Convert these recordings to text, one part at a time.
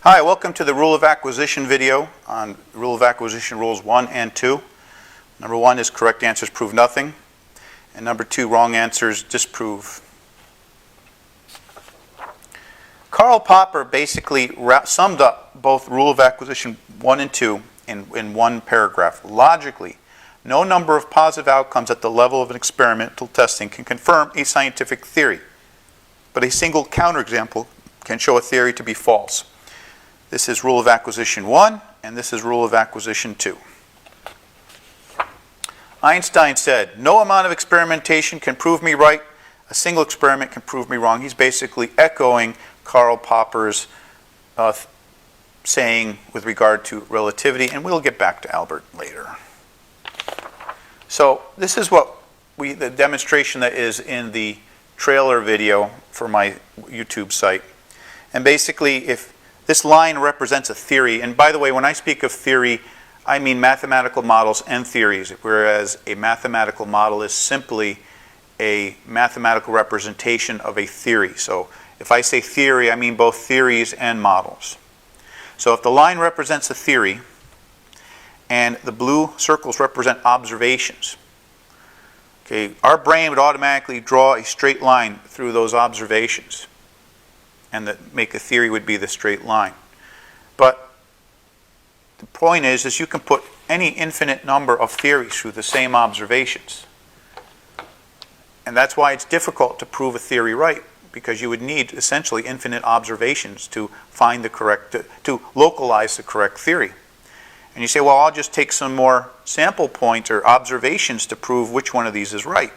Hi, welcome to the rule of acquisition video on rule of acquisition rules 1 and 2. Number 1 is correct answers prove nothing, and number 2, wrong answers disprove. Karl Popper basically summed up both rule of acquisition 1 and 2 in one paragraph. Logically, no number of positive outcomes at the level of an experimental testing can confirm a scientific theory, but a single counterexample can show a theory to be false. This is rule of acquisition 1, and this is rule of acquisition 2. Einstein said, "No amount of experimentation can prove me right. A single experiment can prove me wrong." He's basically echoing Karl Popper's saying with regard to relativity, and we'll get back to Albert later. So this is the demonstration that is in the trailer video for my YouTube site. And basically, if this line represents a theory, and by the way, when I speak of theory, I mean mathematical models and theories, whereas a mathematical model is simply a mathematical representation of a theory. So if I say theory, I mean both theories and models. So if the line represents a theory, and the blue circles represent observations, okay, our brain would automatically draw a straight line through those observations, and make a theory would be the straight line. But the point is you can put any infinite number of theories through the same observations. And that's why it's difficult to prove a theory right, because you would need essentially infinite observations to find the correct, to localize the correct theory. And you say, well, I'll just take some more sample points or observations to prove which one of these is right.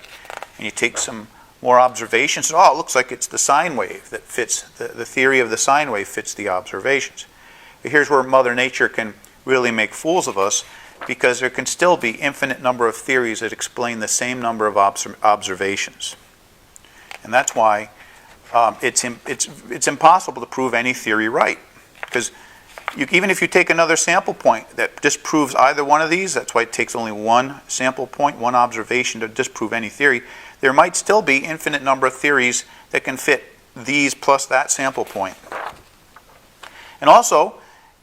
And you take some more observations. Oh, it looks like it's the sine wave that fits, the theory of the sine wave fits the observations. But here's where Mother Nature can really make fools of us, because there can still be infinite number of theories that explain the same number of observations. And that's why it's impossible to prove any theory right. Because even if you take another sample point that disproves either one of these, that's why it takes only one sample point, one observation to disprove any theory, there might still be infinite number of theories that can fit these plus that sample point. And also,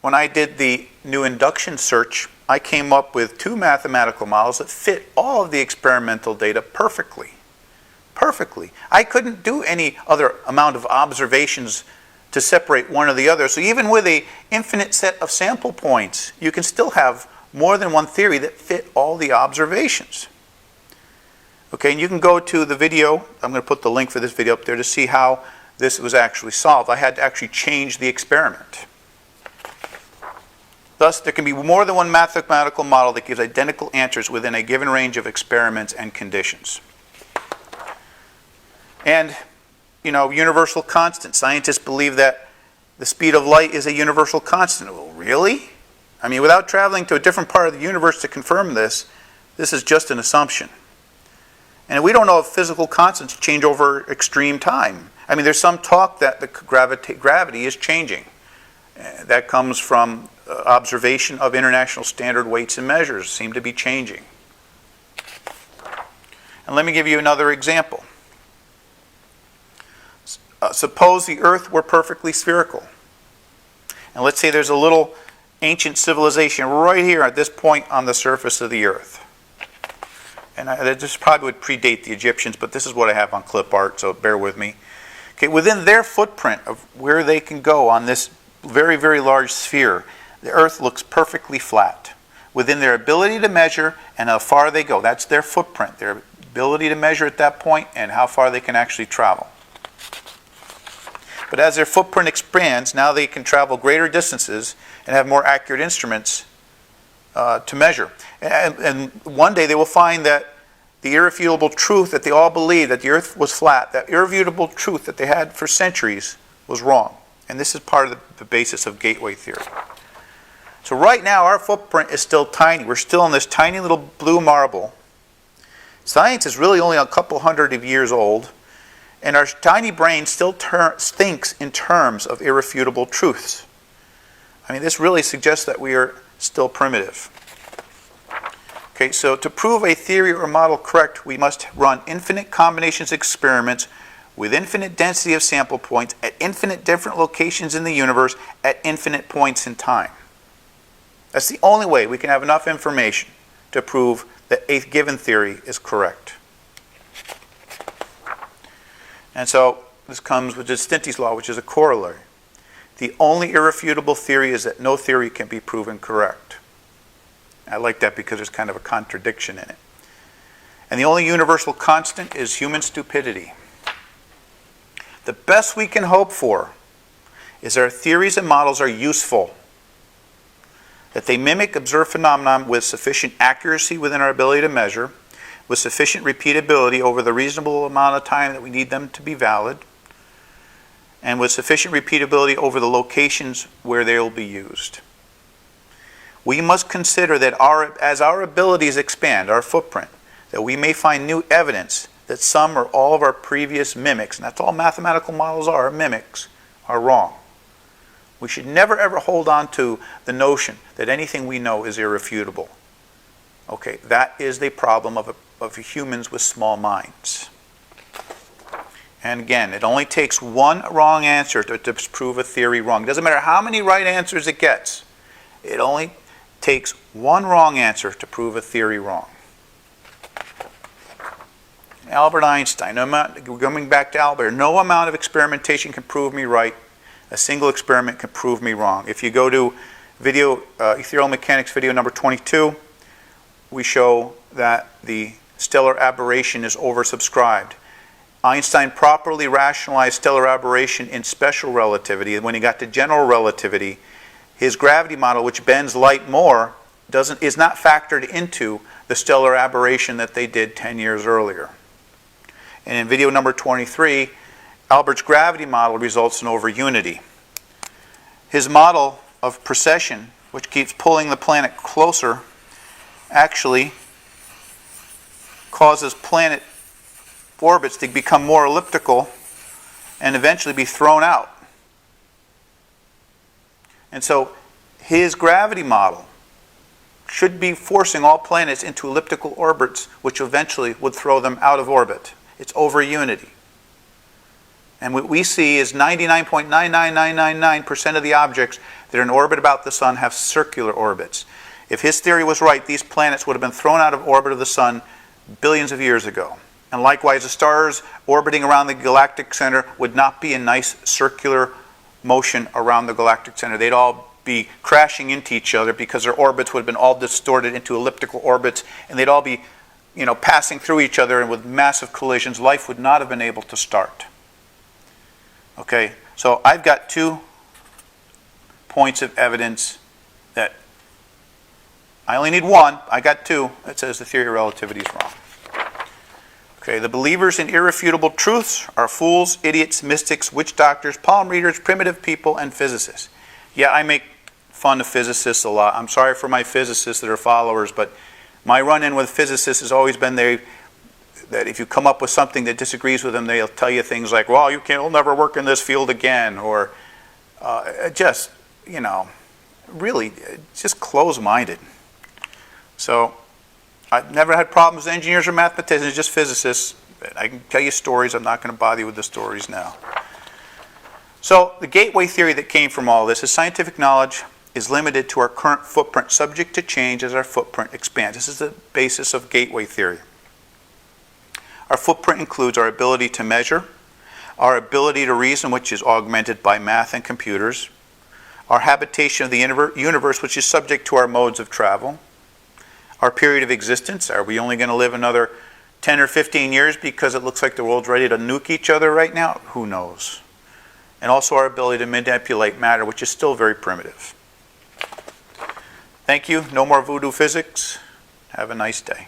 when I did the new induction search, I came up with 2 mathematical models that fit all of the experimental data perfectly. Perfectly. I couldn't do any other amount of observations to separate one or the other. So even with an infinite set of sample points, you can still have more than one theory that fit all the observations. Okay, and you can go to the video. I'm going to put the link for this video up there to see how this was actually solved. I had to actually change the experiment. Thus, there can be more than one mathematical model that gives identical answers within a given range of experiments and conditions. And, universal constant. Scientists believe that the speed of light is a universal constant. Well, really? I mean, without traveling to a different part of the universe to confirm this, this is just an assumption. And we don't know if physical constants change over extreme time. I mean, there's some talk that the gravity is changing. That comes from observation of international standard weights and measures seem to be changing. And let me give you another example. Suppose the Earth were perfectly spherical. And let's say there's a little ancient civilization right here at this point on the surface of the Earth. And this probably would predate the Egyptians, but this is what I have on clip art, so bear with me. Okay, within their footprint of where they can go on this very, very large sphere, the Earth looks perfectly flat. Within their ability to measure and how far they go, that's their footprint, their ability to measure at that point and how far they can actually travel. But as their footprint expands, now they can travel greater distances and have more accurate instruments to measure. And one day they will find that the irrefutable truth that they all believed, that the Earth was flat, that irrefutable truth that they had for centuries was wrong. And this is part of the basis of gateway theory. So right now our footprint is still tiny. We're still in this tiny little blue marble. Science is really only a couple hundred of years old. And our tiny brain still thinks in terms of irrefutable truths. I mean, this really suggests that we are still primitive. Okay, so to prove a theory or model correct, we must run infinite combinations of experiments with infinite density of sample points at infinite different locations in the universe at infinite points in time. That's the only way we can have enough information to prove that a given theory is correct. And so this comes with Distinti's law, which is a corollary. The only irrefutable theory is that no theory can be proven correct. I like that because there's kind of a contradiction in it. And the only universal constant is human stupidity. The best we can hope for is our theories and models are useful, that they mimic observed phenomena with sufficient accuracy within our ability to measure, with sufficient repeatability over the reasonable amount of time that we need them to be valid, and with sufficient repeatability over the locations where they will be used. We must consider that as our abilities expand, our footprint, that we may find new evidence that some or all of our previous mimics, and that's all mathematical models are, mimics, are wrong. We should never ever hold on to the notion that anything we know is irrefutable. Okay, that is the problem of humans with small minds. And again, it only takes one wrong answer to disprove a theory wrong. It doesn't matter how many right answers it gets. It only takes one wrong answer to prove a theory wrong. Albert Einstein, coming back to Albert, no amount of experimentation can prove me right. A single experiment can prove me wrong. If you go to Ethereal Mechanics video number 22, we show that the stellar aberration is oversubscribed. Einstein properly rationalized stellar aberration in special relativity. When he got to general relativity, his gravity model, which bends light more, is not factored into the stellar aberration that they did 10 years earlier. And in video number 23, Albert's gravity model results in over-unity. His model of precession, which keeps pulling the planet closer, actually causes planet orbits to become more elliptical and eventually be thrown out. And so his gravity model should be forcing all planets into elliptical orbits, which eventually would throw them out of orbit. It's over unity. And what we see is 99.99999% of the objects that are in orbit about the sun have circular orbits. If his theory was right, these planets would have been thrown out of orbit of the sun billions of years ago. And likewise, the stars orbiting around the galactic center would not be in nice circular motion around the galactic center. They'd all be crashing into each other because their orbits would have been all distorted into elliptical orbits, and they'd all be, passing through each other, and with massive collisions, life would not have been able to start. Okay, so I've got 2 points of evidence that I only need one. I got 2 that says the theory of relativity is wrong. Okay, the believers in irrefutable truths are fools, idiots, mystics, witch doctors, palm readers, primitive people, and physicists. Yeah, I make fun of physicists a lot. I'm sorry for my physicists that are followers, but my run-in with physicists has always been that if you come up with something that disagrees with them, they'll tell you things like, well, you'll never work in this field again, or really just close-minded. So I've never had problems with engineers or mathematicians, just physicists. I can tell you stories. I'm not going to bother you with the stories now. So the gateway theory that came from all this is scientific knowledge is limited to our current footprint, subject to change as our footprint expands. This is the basis of gateway theory. Our footprint includes our ability to measure, our ability to reason, which is augmented by math and computers, our habitation of the universe, which is subject to our modes of travel, our period of existence. Are we only going to live another 10 or 15 years because it looks like the world's ready to nuke each other right now? Who knows? And also our ability to manipulate matter, which is still very primitive. Thank you. No more voodoo physics. Have a nice day.